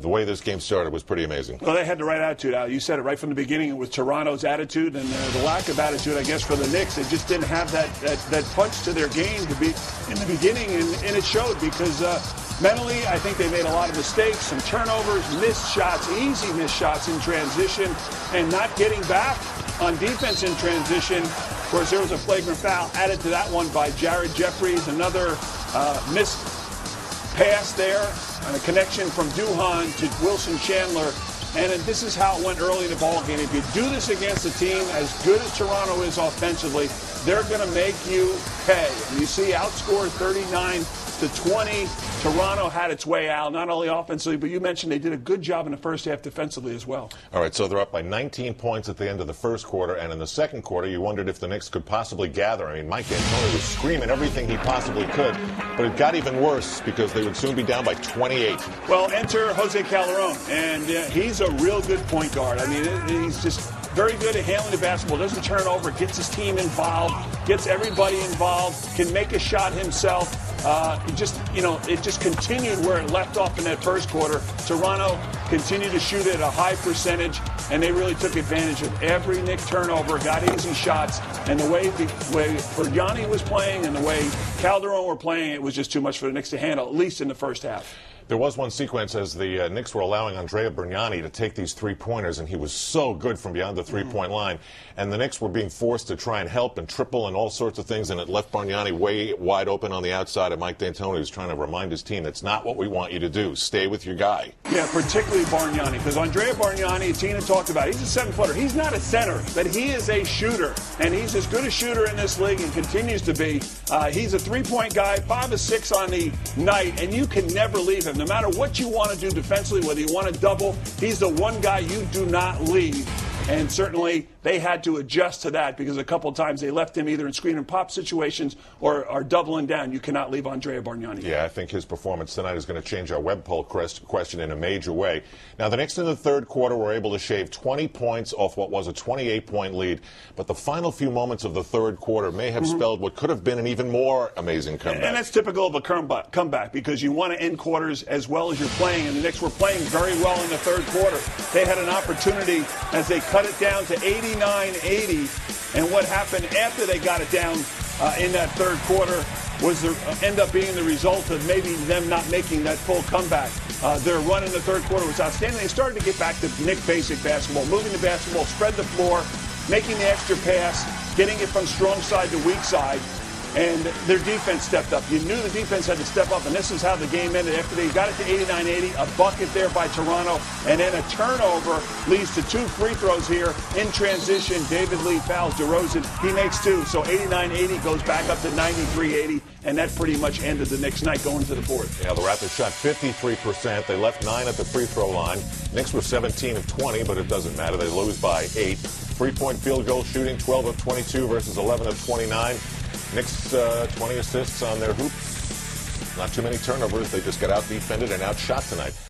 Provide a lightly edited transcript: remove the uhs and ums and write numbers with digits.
the way this game started was pretty amazing. Well, they had the right attitude, Al. You said it right from the beginning. It was Toronto's attitude and the lack of attitude, I guess, for the Knicks. They just didn't have that punch to their game to be in the beginning, and it showed because mentally, I think they made a lot of mistakes, some turnovers, missed shots, easy missed shots in transition, and not getting back on defense in transition. Of course, there was a flagrant foul added to that one by Jared Jeffries, another missed pass there, and a connection from Duhan to Wilson Chandler. And this is how it went early in the ball game. If you do this against a team as good as Toronto is offensively, they're going to make you pay. And you see outscored 39-20. Toronto had its way out, not only offensively, but you mentioned they did a good job in the first half defensively as well. All right, so they're up by 19 points at the end of the first quarter, and in the second quarter, you wondered if the Knicks could possibly gather. I mean, Mike D'Antoni was screaming everything he possibly could, but it got even worse because they would soon be down by 28. Well, enter Jose Calderon, and he's a real good point guard. I mean, he's just very good at handling the basketball, doesn't turn over, gets his team involved, gets everybody involved, can make a shot himself. It just continued where it left off in that first quarter. Toronto continued to shoot at a high percentage, and they really took advantage of every Knick turnover, got easy shots, and the way Bargnani was playing and the way Calderon were playing, it was just too much for the Knicks to handle, at least in the first half. There was one sequence as the Knicks were allowing Andrea Bargnani to take these three-pointers, and he was so good from beyond the three-point line. And the Knicks were being forced to try and help and triple and all sorts of things, and it left Bargnani way wide open on the outside. And Mike D'Antoni was trying to remind his team, that's not what we want you to do. Stay with your guy. Yeah, particularly Bargnani, because Andrea Bargnani, Tina talked about, he's a 7-footer. He's not a center, but he is a shooter, and he's as good a shooter in this league and continues to be. He's a three-point guy, 5 of 6 on the night, and you can never leave him. No matter what you want to do defensively, whether you want to double, he's the one guy you do not leave. And certainly they had to adjust to that because a couple of times they left him either in screen and pop situations or are doubling down. You cannot leave Andrea Bargnani. Yeah, I think his performance tonight is going to change our web poll question in a major way. Now, the Knicks in the third quarter were able to shave 20 points off what was a 28-point lead, but the final few moments of the third quarter may have spelled what could have been an even more amazing comeback. And that's typical of a comeback because you want to end quarters as well as you're playing, and the Knicks were playing very well in the third quarter. They had an opportunity as they cut it down to 89-80, and what happened after they got it down in that third quarter was end up being the result of maybe them not making that full comeback. Their run in the third quarter was outstanding. They started to get back to Knick basic basketball, moving the basketball, spread the floor, making the extra pass, getting it from strong side to weak side. And their defense stepped up. You knew the defense had to step up, and this is how the game ended. After they got it to 89-80, a bucket there by Toronto, and then a turnover leads to 2 free throws here in transition. David Lee fouls DeRozan. He makes 2, so 89-80 goes back up to 93-80, and that pretty much ended the Knicks' night going to the fourth. Yeah, the Raptors shot 53%. They left 9 at the free throw line. Knicks were 17 of 20, but it doesn't matter. They lose by 8. 3-point field goal shooting, 12 of 22 versus 11 of 29. Knicks 20 assists on their hoops. Not too many turnovers. They just got out-defended and outshot tonight.